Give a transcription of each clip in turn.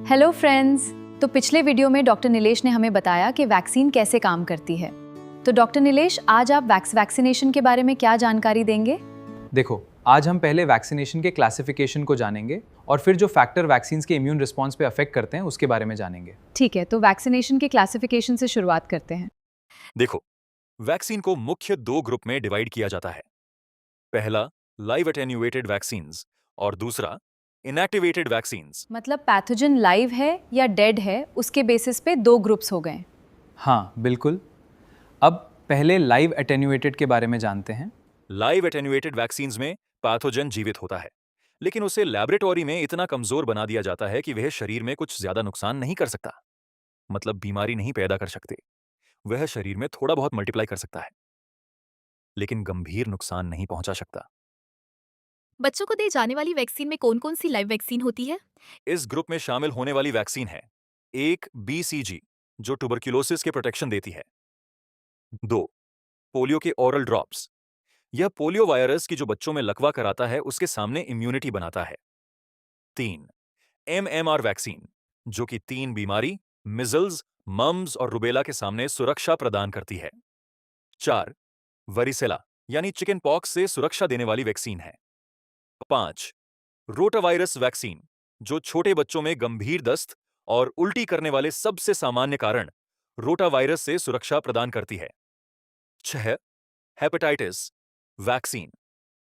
Hello friends. तो पिछले video में डॉक्टर नीलेश ने हमें बताया कि वैक्सीन कैसे काम करती है। तो डॉक्टर नीलेश, आज आप वैक्सीनेशन के बारे में क्या जानकारी देंगे? देखो, आज हम पहले वैक्सीनेशन के क्लासिफिकेशन को जानेंगे और फिर जो फैक्टर वैक्सीन के इम्यून रिस्पॉन्स पे अफेक्ट करते हैं उसके बारे में जानेंगे। ठीक है, तो वैक्सीनेशन के क्लासिफिकेशन से शुरुआत करते हैं। देखो, वैक्सीन को मुख्य दो ग्रुप में डिवाइड किया जाता है। पहला लाइव एटेन्यूएटेड वैक्सीन्स और दूसरा इनएक्टिवेटेड वैक्सीन्स। मतलब पैथोजन लाइव है या डेड है, उसके बेसिस पे दो ग्रुप्स हो गए। हाँ, बिल्कुल। अब पहले लाइव एटेन्यूएटेड के बारे में जानते हैं। लाइव एटेन्यूएटेड वैक्सीन्स में पैथोजन जीवित होता है, लेकिन उसे लैबोरेटरी में इतना कमजोर बना दिया जाता है कि वह शरीर में कुछ ज्यादा नुकसान नहीं कर सकता। मतलब बीमारी नहीं पैदा कर सकते। वह शरीर में थोड़ा बहुत मल्टीप्लाई कर सकता है, लेकिन गंभीर नुकसान नहीं पहुंचा सकता। बच्चों को दी जाने वाली वैक्सीन में कौन कौन सी लाइव वैक्सीन होती है? इस ग्रुप में शामिल होने वाली वैक्सीन है एक BCG, जो ट्यूबरक्यूलोसिस के प्रोटेक्शन देती है। 2 पोलियो के ओरल ड्रॉप्स। यह पोलियो वायरस की जो बच्चों में लकवा कराता है उसके सामने इम्यूनिटी बनाता है। 3 MMR वैक्सीन, जो कि 3 बीमारी मिजल्स, मम्स और रुबेला के सामने सुरक्षा प्रदान करती है। 4 वरिसेला यानी चिकन पॉक्स से सुरक्षा देने वाली वैक्सीन है। 5 रोटावायरस वैक्सीन, जो छोटे बच्चों में गंभीर दस्त और उल्टी करने वाले सबसे सामान्य कारण रोटावायरस से सुरक्षा प्रदान करती है। 6 हेपेटाइटिस वैक्सीन,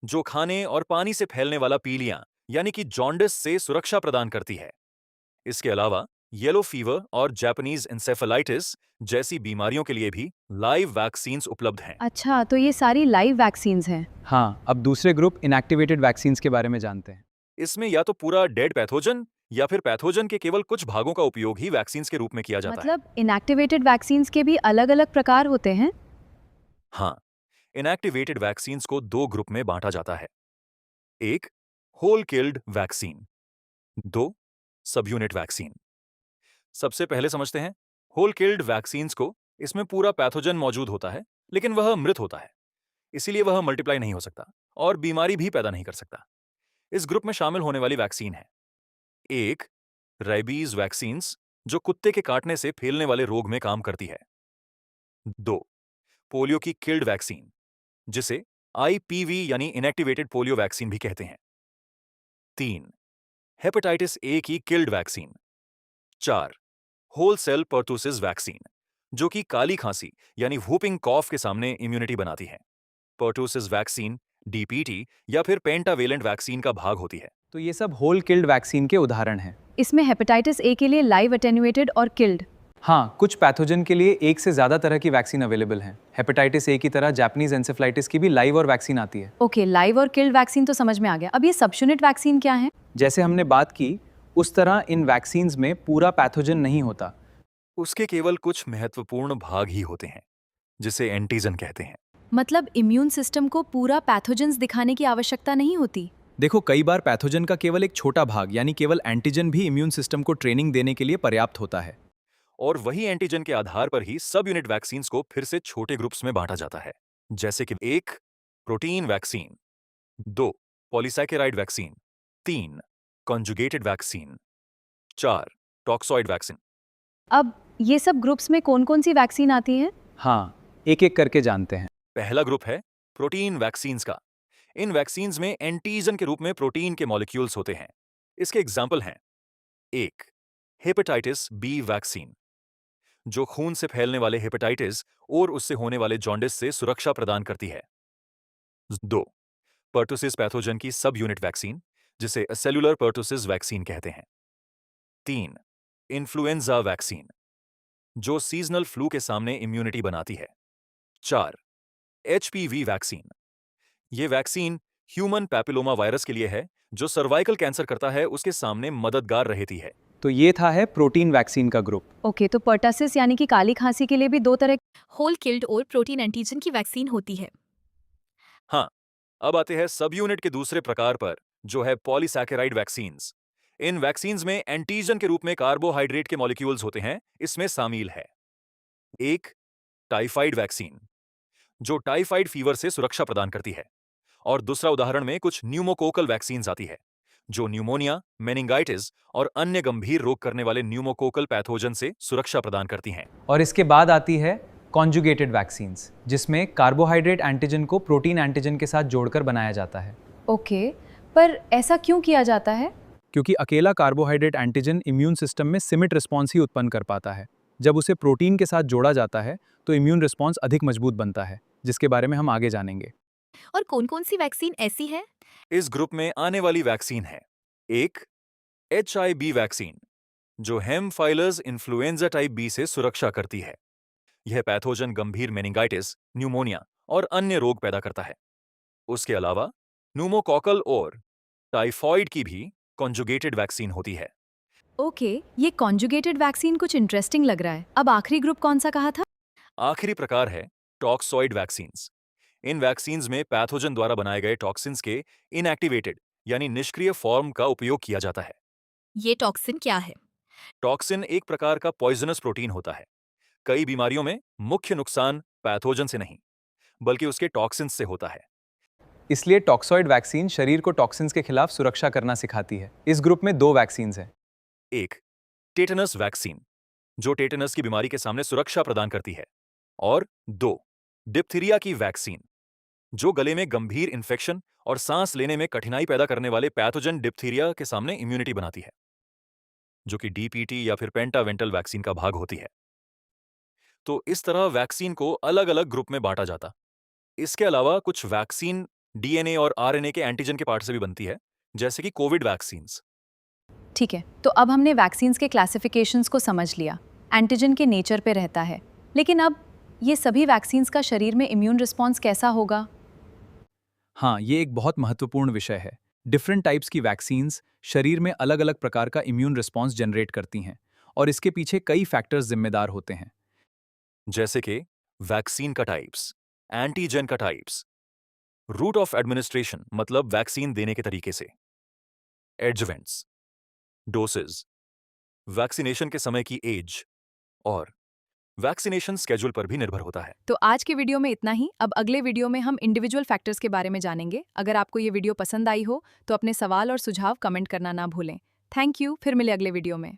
जो खाने और पानी से फैलने वाला पीलिया यानी कि जॉन्डिस से सुरक्षा प्रदान करती है। इसके अलावा येलो फीवर और जापानीज इंसेफेलाइटिस जैसी बीमारियों के लिए भी लाइव वैक्सीन्स उपलब्ध हैं। अच्छा, तो ये सारी लाइव वैक्सीन्स हैं। हाँ, अब दूसरे ग्रुप इनएक्टिवेटेड वैक्सीन्स के बारे में जानते हैं। इसमें या तो पूरा डेड पैथोजन या फिर पैथोजन के केवल कुछ भागों का उपयोग ही वैक्सीन्स के रूप में किया जाता है। मतलब इनएक्टिवेटेड वैक्सीन्स के भी अलग अलग प्रकार होते हैं। हाँ, इनएक्टिवेटेड वैक्सीन्स को दो ग्रुप में बांटा जाता है। एक होल किल्ड वैक्सीन, दो सब यूनिट वैक्सीन। सबसे पहले समझते हैं होल किल्ड वैक्सीन्स को। इसमें पूरा पैथोजन मौजूद होता है, लेकिन वह मृत होता है, इसीलिए वह मल्टीप्लाई नहीं हो सकता और बीमारी भी पैदा नहीं कर सकता। इस ग्रुप में शामिल होने वाली वैक्सीन है एक रेबीज वैक्सीन्स, जो कुत्ते के काटने से फैलने वाले रोग में काम करती है। दो पोलियो की किल्ड वैक्सीन, जिसे IPV यानी इनएक्टिवेटेड पोलियो वैक्सीन भी कहते हैं। 3 हेपेटाइटिस ए की killed vaccine. 4 whole cell pertussis vaccine, जो कि काली खांसी यानी वूपिंग कॉफ के सामने इम्यूनिटी बनाती है। पर्टुसिस वैक्सीन DPT या फिर पेंटावेलेंट वैक्सीन का भाग होती है। तो ये सब होल किल्ड वैक्सीन के उदाहरण हैं। इसमें हेपेटाइटिस ए के लिए लाइव एटेन्यूएटेड और किल्ड। हाँ, कुछ पैथोजन के लिए एक से ज़्यादा तरह की वैक्सीन अवेलेबल हैं। हेपेटाइटिस ए की तरह जापानीज एंसेफ्लाइटिस की भी लाइव और वैक्सीन आती है। ओके, लाइव और किल्ड वैक्सीन तो समझ में आ गया। अब ये सबयूनिट वैक्सीन क्या है? जैसे हमने बात की, उस तरह इन वैक्सीन्स में पूरा पैथोजन नहीं होता। उसके केवल कुछ महत्वपूर्ण भाग ही होते हैं, जिसे एंटीजन कहते हैं। मतलब इम्यून सिस्टम को पूरा पैथोजेंस दिखाने की आवश्यकता नहीं होती। देखो, कई बार पैथोजन का केवल एक छोटा भाग यानी केवल एंटीजन भी इम्यून सिस्टम को ट्रेनिंग देने के लिए पर्याप्त होता है। और वही एंटीजन के आधार पर ही सब यूनिट वैक्सीन्स को फिर से छोटे ग्रुप्स में बांटा जाता है, जैसे कि 1 protein vaccine, 2 polysaccharide vaccine, 3 conjugated vaccine, 4 toxoid vaccine. अब ये सब ग्रुप्स में कौन कौन सी वैक्सीन आती है? हाँ, एक एक करके जानते हैं। पहला ग्रुप है प्रोटीन वैक्सीन्स का। इन वैक्सीन्स में एंटीजन के रूप में प्रोटीन के मॉलिक्यूल्स होते हैं। इसके एग्जाम्पल हैं 1 हेपेटाइटिस बी वैक्सीन, जो खून से फैलने वाले हेपेटाइटिस और उससे होने वाले जॉन्डिस से सुरक्षा प्रदान करती है। 2 पर्टुसिस पैथोजन की सब यूनिट वैक्सीन, जिसे सेलुलर पर्टुसिस वैक्सीन कहते हैं। 3 इन्फ्लुएंजा वैक्सीन, जो सीजनल फ्लू के सामने इम्यूनिटी बनाती है। 4 HPV वैक्सीन, ये वैक्सीन ह्यूमन पैपिलोमा वायरस के लिए है, जो सर्वाइकल कैंसर करता है उसके सामने मददगार रहती है। तो ये था है प्रोटीन वैक्सीन का ग्रुप। ओके, तो पर्टासिस यानी कि काली खांसी के लिए भी दो तरह। होल किल्ड और प्रोटीन एंटीजन की वैक्सीन होती है। हाँ, अब आते हैं सब यूनिट के दूसरे प्रकार पर, जो है पॉलीसैकेराइड वैक्सीन्स। इन वैक्सीन्स में एंटीजन के रूप में कार्बोहाइड्रेट के मॉलिक्यूल्स होते हैं। इसमें शामिल है 1 टाइफाइड वैक्सीन, जो टाइफाइड फीवर से सुरक्षा प्रदान करती है, और दूसरा उदाहरण में कुछ न्यूमोकोकल वैक्सीन्स आती है, जो न्यूमोनिया, मेनिंगाइटिस और अन्य गंभीर रोग करने वाले न्यूमोकोकल पैथोजन से सुरक्षा प्रदान करती हैं। और इसके बाद आती है कॉन्जुगेटेड वैक्सीन्स, जिसमें कार्बोहाइड्रेट एंटीजन को प्रोटीन एंटीजन के साथ जोड़कर बनाया जाता है। ओके, पर ऐसा क्यों किया जाता है? क्योंकि अकेला कार्बोहाइड्रेट एंटीजन इम्यून सिस्टम में सिमिट रिस्पॉन्स ही उत्पन्न कर पाता है। जब उसे प्रोटीन के साथ जोड़ा जाता है तो इम्यून रिस्पॉन्स अधिक मजबूत बनता है, जिसके बारे में हम आगे जानेंगे। और कौन-कौन सी वैक्सीन ऐसी है? इस ग्रुप में आने वाली वैक्सीन है एक HIV वैक्सीन, जो हेमफाइलस इन्फ्लुएंजा टाइप बी से सुरक्षा करती है। यह पैथोजन गंभीर मेनिंगाइटिस, न्यूमोनिया और अन्य रोग पैदा करता है। उसके अलावा न्यूमोकॉकल और टाइफॉइड की भी कॉन्जुगेटेड वैक्सीन होती है। ओके, ये कॉन्जुगेटेड वैक्सीन कुछ इंटरेस्टिंग लग रहा है। अब आखिरी ग्रुप कौन सा कहा था? आखिरी प्रकार है टॉक्सॉइड वैक्सीन्स। इन वैक्सीन्स में पैथोजन द्वारा बनाए गए टॉक्सिन्स के इनएक्टिवेटेड यानी निष्क्रिय फॉर्म का उपयोग किया जाता है। ये टॉक्सिन क्या है? टॉक्सिन एक प्रकार का पॉइजनस प्रोटीन होता है। कई बीमारियों में मुख्य नुकसान पैथोजन से नहीं, बल्कि उसके टॉक्सिन्स से होता है। इसलिए टॉक्सॉइड वैक्सीन शरीर को टॉक्सिन्स के खिलाफ सुरक्षा करना सिखाती है। इस ग्रुप में 2 वैक्सीन्स हैं। एक टेटनस वैक्सीन, जो टेटनस की बीमारी के सामने सुरक्षा प्रदान करती है, और 2 डिप्थीरिया की वैक्सीन, जो गले में गंभीर इन्फेक्शन और सांस लेने में कठिनाई पैदा करने वाले पैथोजन डिप्थीरिया के सामने इम्यूनिटी बनाती है, जो कि डीपीटी या फिर पेंटावेंटल वैक्सीन का भाग होती है। तो इस तरह वैक्सीन को अलग अलग ग्रुप में बांटा जाता। इसके अलावा कुछ वैक्सीन डीएनए और आरएनए के एंटीजन के पार्ट से भी बनती है, जैसे कि कोविड वैक्सीन्स। ठीक है, तो अब हमने वैक्सीन्स के क्लासिफिकेशंस को समझ लिया। एंटीजन के नेचर पे रहता है, लेकिन अब ये सभी वैक्सीन्स का शरीर में इम्यून रिस्पॉन्स कैसा होगा? हाँ, ये एक बहुत महत्वपूर्ण विषय है। डिफरेंट टाइप्स की वैक्सीन्स शरीर में अलग अलग प्रकार का इम्यून रिस्पॉन्स जनरेट करती हैं, और इसके पीछे कई फैक्टर्स जिम्मेदार होते हैं। जैसे कि वैक्सीन का टाइप्स, एंटीजन का टाइप्स, रूट ऑफ एडमिनिस्ट्रेशन मतलब वैक्सीन देने के तरीके से, एडजुवेंट्स, डोसेज, वैक्सीनेशन के समय की एज और वैक्सीनेशन स्केड्यूल पर भी निर्भर होता है। तो आज के वीडियो में इतना ही। अब अगले वीडियो में हम इंडिविजुअल फैक्टर्स के बारे में जानेंगे। अगर आपको ये वीडियो पसंद आई हो तो अपने सवाल और सुझाव कमेंट करना ना भूलें। थैंक यू, फिर मिले अगले वीडियो में।